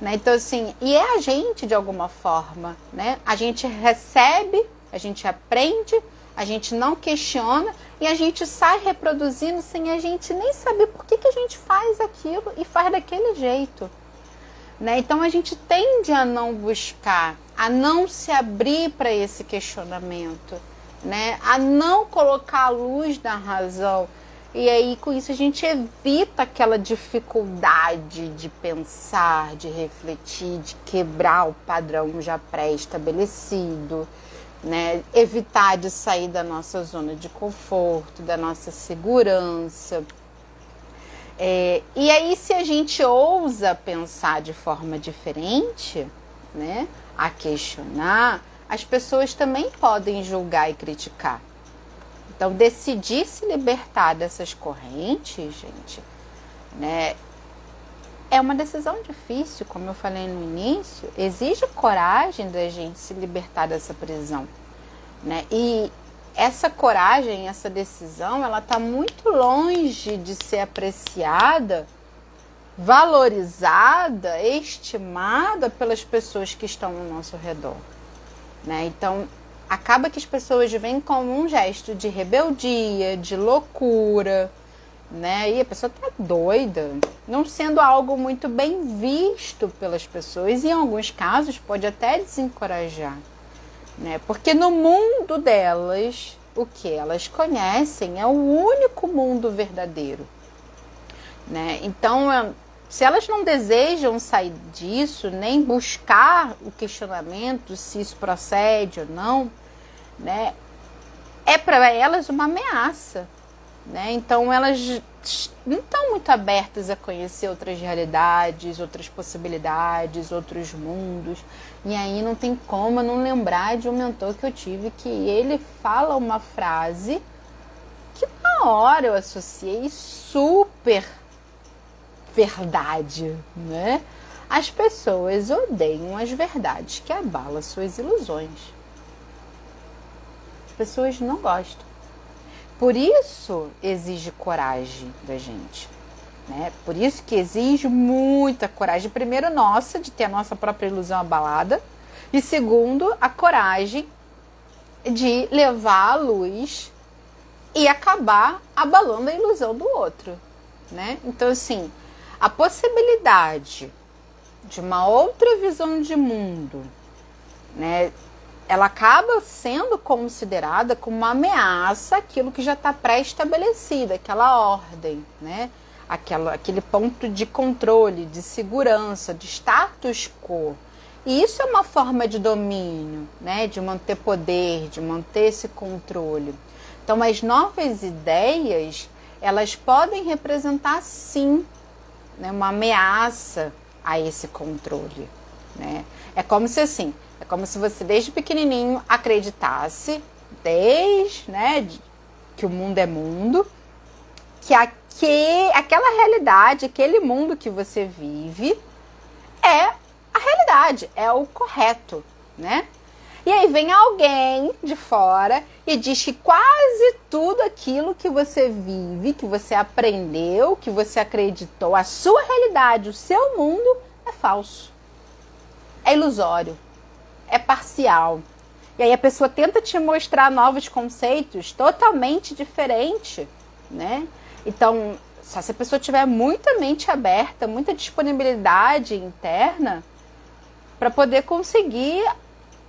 né? Então, assim, e é a gente de alguma forma, né? A gente recebe, a gente aprende, a gente não questiona e a gente sai reproduzindo sem a gente nem saber por que a gente faz aquilo e faz daquele jeito, né? Então a gente tende a não buscar, a não se abrir para esse questionamento, né? A não colocar a luz da razão. E aí com isso a gente evita aquela dificuldade de pensar, de refletir, de quebrar o padrão já pré-estabelecido, né? Evitar de sair da nossa zona de conforto, da nossa segurança. E aí, se a gente ousa pensar de forma diferente, né, a questionar, as pessoas também podem julgar e criticar. Então, decidir se libertar dessas correntes, gente, né, é uma decisão difícil, como eu falei no início, exige coragem da gente se libertar dessa prisão, né, e essa coragem, essa decisão, ela está muito longe de ser apreciada, valorizada, estimada pelas pessoas que estão no nosso redor, né? Então, acaba que as pessoas veem como um gesto de rebeldia, de loucura, né? E a pessoa está doida, não sendo algo muito bem visto pelas pessoas e, em alguns casos, pode até desencorajar. Né? Porque no mundo delas, o que elas conhecem é o único mundo verdadeiro. Né? Então, se elas não desejam sair disso, nem buscar o questionamento se isso procede ou não, né? É para elas uma ameaça. Né? Então, elas não estão muito abertas a conhecer outras realidades, outras possibilidades, outros mundos. E aí não tem como eu não lembrar de um mentor que eu tive, que ele fala uma frase que na hora eu associei super verdade, né? As pessoas odeiam as verdades que abalam suas ilusões. As pessoas não gostam. Por isso exige coragem da gente, né? Por isso que exige muita coragem. Primeiro, nossa, de ter a nossa própria ilusão abalada. E segundo, a coragem de levar à luz e acabar abalando a ilusão do outro, né? Então, assim, a possibilidade de uma outra visão de mundo, né? Ela acaba sendo considerada como uma ameaça àquilo que já está pré-estabelecido, aquela ordem, né? Aquele ponto de controle, de segurança, de status quo. E isso é uma forma de domínio, né? De manter poder, de manter esse controle. Então, as novas ideias, elas podem representar, sim, né? Uma ameaça a esse controle, né? É como se você desde pequenininho acreditasse, né, que o mundo é mundo, que aquela realidade, aquele mundo que você vive é a realidade, é o correto, né? E aí vem alguém de fora e diz que quase tudo aquilo que você vive, que você aprendeu, que você acreditou, a sua realidade, o seu mundo é falso, é ilusório. É parcial. E aí a pessoa tenta te mostrar novos conceitos totalmente diferentes, né? Então, só se a pessoa tiver muita mente aberta, muita disponibilidade interna para poder conseguir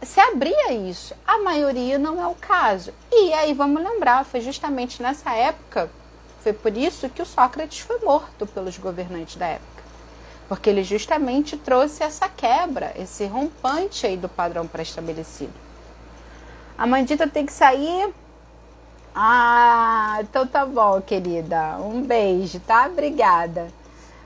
se abrir a isso. A maioria não é o caso. E aí vamos lembrar, foi justamente nessa época, foi por isso que o Sócrates foi morto pelos governantes da época. porque ele justamente trouxe essa quebra, esse rompante aí do padrão pré-estabelecido. A Mandita tem que sair. Ah, então tá bom, querida. Um beijo, tá? Obrigada.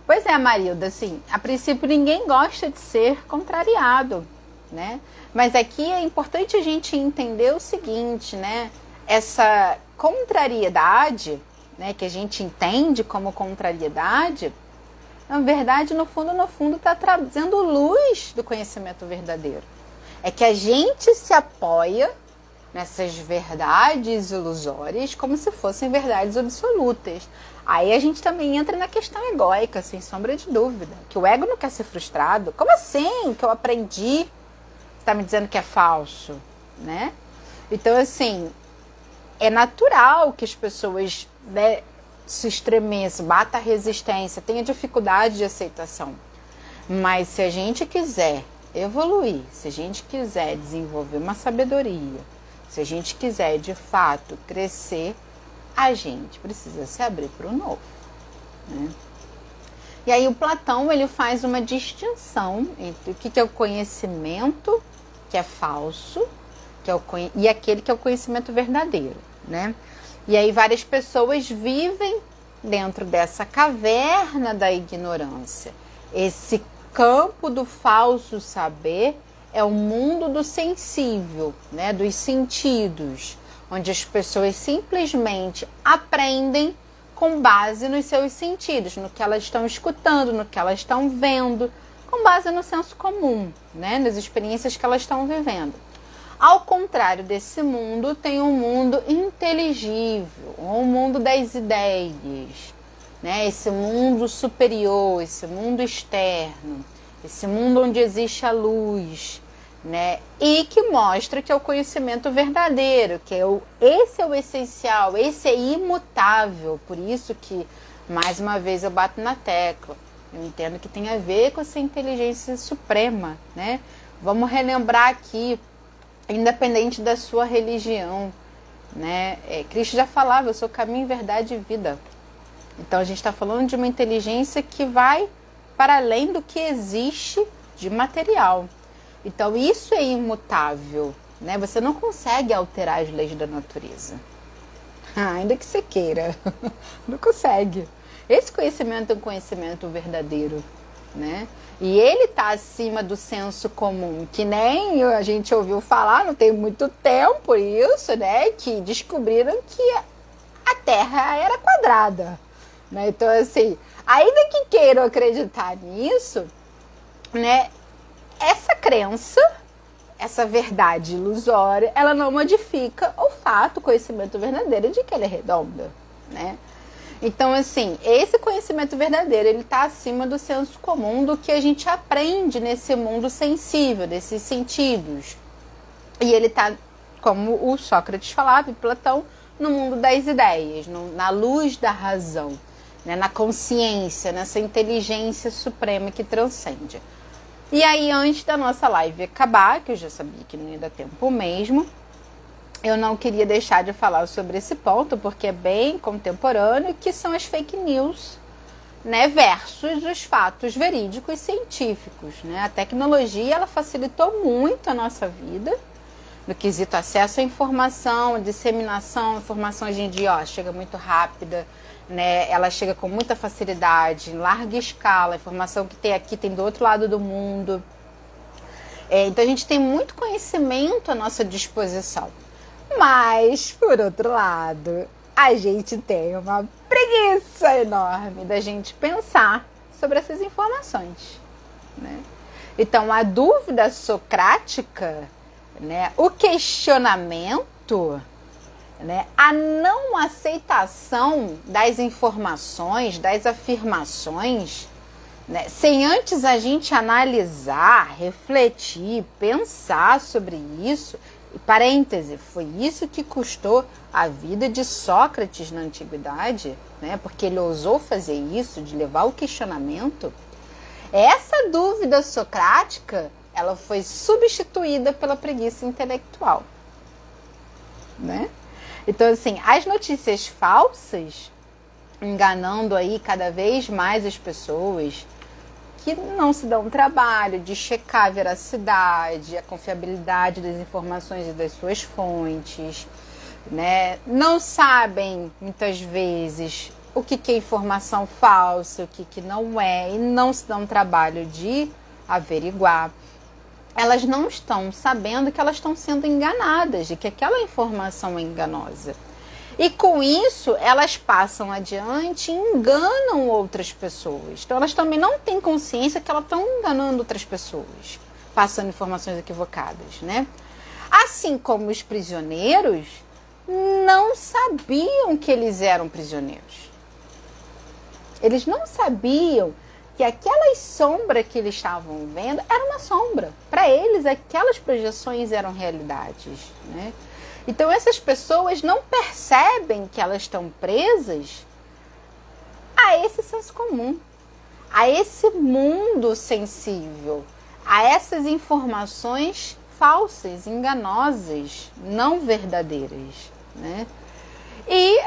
Pois é, Marilda, assim, a princípio ninguém gosta de ser contrariado, né? Mas aqui é importante a gente entender o seguinte, né? Essa contrariedade, né, que a gente entende como contrariedade, na verdade, no fundo, está trazendo luz do conhecimento verdadeiro. É que a gente se apoia nessas verdades ilusórias como se fossem verdades absolutas. Aí a gente também entra na questão egóica, sem sombra de dúvida. Que o ego não quer ser frustrado. Como assim? Que eu aprendi, você está me dizendo que é falso, né? Então, assim, é natural que as pessoas, né, se estremeçam, bata resistência, tenha dificuldade de aceitação. Mas se a gente quiser evoluir, se a gente quiser desenvolver uma sabedoria, se a gente quiser de fato crescer, a gente precisa se abrir para o novo, né? E aí o Platão, ele faz uma distinção entre o que é o conhecimento que é falso, e aquele que é o conhecimento verdadeiro, né? E aí várias pessoas vivem dentro dessa caverna da ignorância. Esse campo do falso saber é o mundo do sensível, né? Dos sentidos, onde as pessoas simplesmente aprendem com base nos seus sentidos, no que elas estão escutando, no que elas estão vendo, com base no senso comum, né? Nas experiências que elas estão vivendo. Ao contrário desse mundo, tem um mundo inteligível, um mundo das ideias, né? Esse mundo superior, esse mundo externo, esse mundo onde existe a luz, né? E que mostra que é o conhecimento verdadeiro, que esse é o essencial, esse é imutável. Por isso que, mais uma vez, eu bato na tecla. Eu entendo que tem a ver com essa inteligência suprema, né? Vamos relembrar aqui, independente da sua religião, né? Cristo já falava, eu sou caminho, verdade e vida. Então a gente está falando de uma inteligência que vai para além do que existe de material. Então isso é imutável, né? Você não consegue alterar as leis da natureza. Ainda que você queira, não consegue. Esse conhecimento é um conhecimento verdadeiro, né? E ele está acima do senso comum, que nem a gente ouviu falar, não tem muito tempo isso, né? Que descobriram que a Terra era quadrada, né? Então, assim, ainda que queiram acreditar nisso, né? Essa crença, essa verdade ilusória, ela não modifica o fato, o conhecimento verdadeiro de que ela é redonda, né? Então, assim, esse conhecimento verdadeiro, ele está acima do senso comum, do que a gente aprende nesse mundo sensível, desses sentidos. E ele está, como o Sócrates falava, e Platão, no mundo das ideias, na luz da razão, né, na consciência, nessa inteligência suprema que transcende. E aí, antes da nossa live acabar, que eu já sabia que não ia dar tempo mesmo, eu não queria deixar de falar sobre esse ponto, porque é bem contemporâneo, que são as fake news, né, versus os fatos verídicos científicos, né? A tecnologia, ela facilitou muito a nossa vida, no quesito acesso à informação, disseminação, a informação hoje em dia, ó, chega muito rápida, né? Ela chega com muita facilidade, em larga escala, a informação que tem aqui tem do outro lado do mundo. Então a gente tem muito conhecimento à nossa disposição. Mas, por outro lado, a gente tem uma preguiça enorme da gente pensar sobre essas informações, né? Então, a dúvida socrática, né, o questionamento, né, a não aceitação das informações, das afirmações, né, sem antes a gente analisar, refletir, pensar sobre isso. E parêntese, foi isso que custou a vida de Sócrates na antiguidade, né? Porque ele ousou fazer isso, de levar o questionamento. Essa dúvida socrática, ela foi substituída pela preguiça intelectual, né? Então, assim, as notícias falsas, enganando aí cada vez mais as pessoas, que não se dão trabalho de checar a veracidade, a confiabilidade das informações e das suas fontes, né? Não sabem, muitas vezes, o que é informação falsa, o que não é, e não se dão trabalho de averiguar. Elas não estão sabendo que elas estão sendo enganadas, de que aquela informação é enganosa. E com isso, elas passam adiante e enganam outras pessoas. Então, elas também não têm consciência que elas estão enganando outras pessoas, passando informações equivocadas, né? Assim como os prisioneiros não sabiam que eles eram prisioneiros. Eles não sabiam que aquela sombra que eles estavam vendo era uma sombra. Para eles, aquelas projeções eram realidades, né? Então, essas pessoas não percebem que elas estão presas a esse senso comum, a esse mundo sensível, a essas informações falsas, enganosas, não verdadeiras, né? E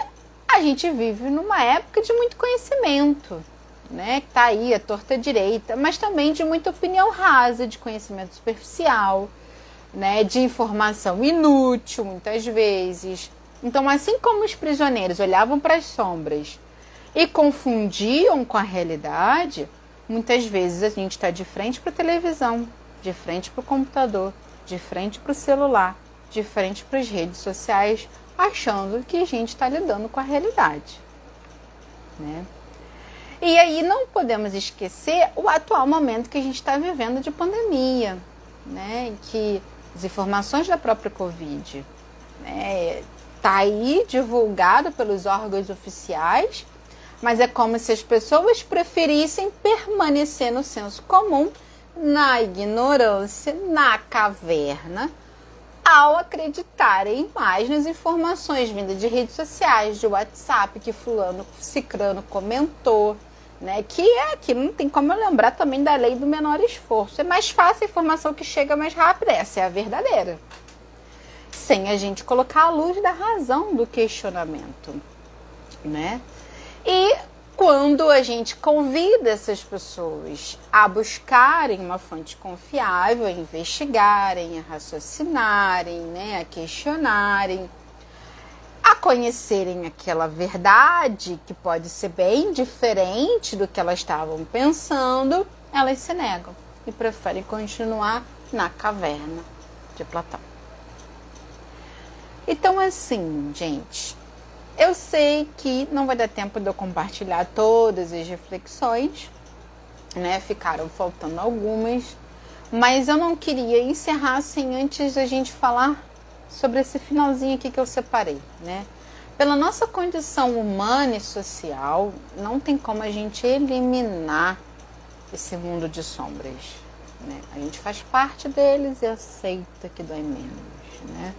a gente vive numa época de muito conhecimento, né? Que tá aí a torta direita, mas também de muita opinião rasa, de conhecimento superficial, né, de informação inútil, muitas vezes. Então, assim como os prisioneiros olhavam para as sombras e confundiam com a realidade, muitas vezes a gente está de frente para a televisão, de frente para o computador, de frente para o celular, de frente para as redes sociais, achando que a gente está lidando com a realidade, né? E aí não podemos esquecer o atual momento que a gente está vivendo de pandemia, né, em que as informações da própria Covid, né, tá aí divulgado pelos órgãos oficiais, mas é como se as pessoas preferissem permanecer no senso comum, na ignorância, na caverna, ao acreditarem mais nas informações vindas de redes sociais, de WhatsApp, que fulano, cicrano comentou, né, que é aquilo, não tem como eu lembrar também da lei do menor esforço. É mais fácil a informação que chega mais rápida, essa é a verdadeira. Sem a gente colocar a luz da razão do questionamento, né? E quando a gente convida essas pessoas a buscarem uma fonte confiável, a investigarem, a raciocinarem, né, a questionarem, a conhecerem aquela verdade que pode ser bem diferente do que elas estavam pensando, elas se negam e preferem continuar na caverna de Platão. Então, assim, gente, eu sei que não vai dar tempo de eu compartilhar todas as reflexões, né? Ficaram faltando algumas, mas eu não queria encerrar sem antes a gente falar sobre esse finalzinho aqui que eu separei, né? Pela nossa condição humana e social, não tem como a gente eliminar esse mundo de sombras, né? A gente faz parte deles e aceita que dói menos, né?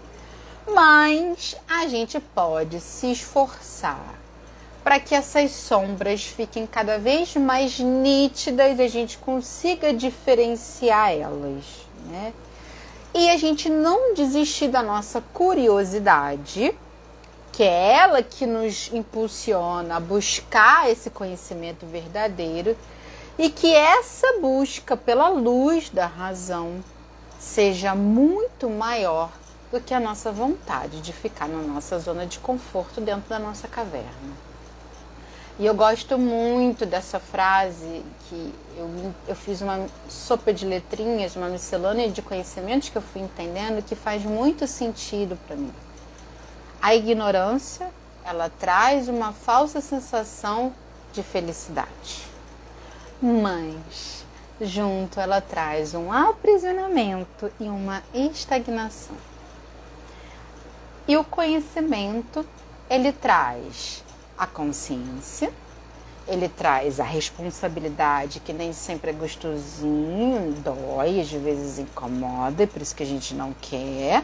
Mas a gente pode se esforçar para que essas sombras fiquem cada vez mais nítidas e a gente consiga diferenciar elas, né? E a gente não desistir da nossa curiosidade, que é ela que nos impulsiona a buscar esse conhecimento verdadeiro, e que essa busca pela luz da razão seja muito maior do que a nossa vontade de ficar na nossa zona de conforto dentro da nossa caverna. E eu gosto muito dessa frase, que eu fiz uma sopa de letrinhas, uma miscelânea de conhecimentos que eu fui entendendo, que faz muito sentido para mim. A ignorância, ela traz uma falsa sensação de felicidade, mas junto ela traz um aprisionamento e uma estagnação. E o conhecimento, ele traz a consciência, ele traz a responsabilidade, que nem sempre é gostosinho, dói, às vezes incomoda, por isso que a gente não quer,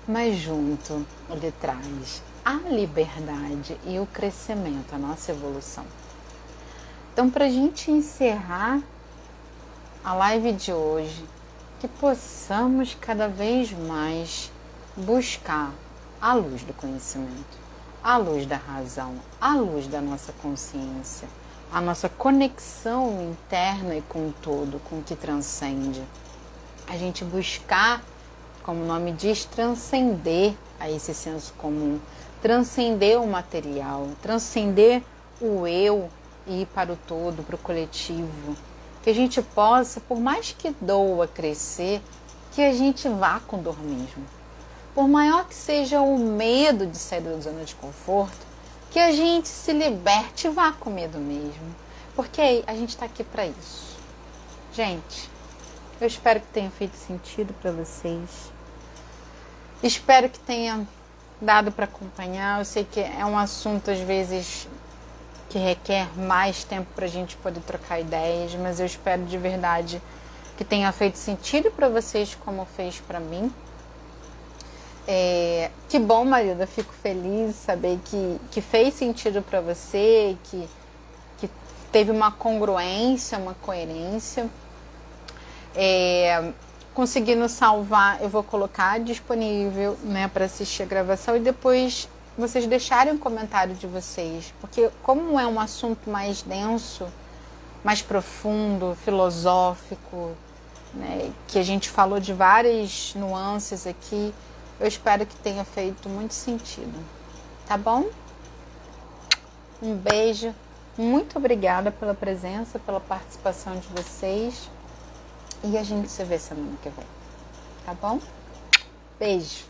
mas junto ele traz a liberdade e o crescimento, a nossa evolução. Então, para a gente encerrar a live de hoje, que possamos cada vez mais buscar a luz do conhecimento, a luz da razão, a luz da nossa consciência, a nossa conexão interna e com o todo, com o que transcende. A gente buscar, como o nome diz, transcender a esse senso comum, transcender o material, transcender o eu e ir para o todo, para o coletivo. Que a gente possa, por mais que doa crescer, que a gente vá com dor mesmo. Por maior que seja o medo de sair da zona de conforto, que a gente se liberte e vá com medo mesmo. Porque a gente está aqui para isso. Gente, eu espero que tenha feito sentido para vocês. Espero que tenha dado para acompanhar. Eu sei que é um assunto, às vezes, que requer mais tempo para a gente poder trocar ideias, mas eu espero de verdade que tenha feito sentido para vocês como fez para mim. Que bom, Marilda, fico feliz de saber que fez sentido para você, que teve uma congruência, uma coerência. Conseguindo salvar, eu vou colocar disponível, né, para assistir a gravação e depois vocês deixarem um comentário de vocês, porque como é um assunto mais denso, mais profundo, filosófico, né, que a gente falou de várias nuances aqui, eu espero que tenha feito muito sentido. Tá bom? Um beijo. Muito obrigada pela presença, pela participação de vocês. E a gente se vê semana que vem. Tá bom? Beijo.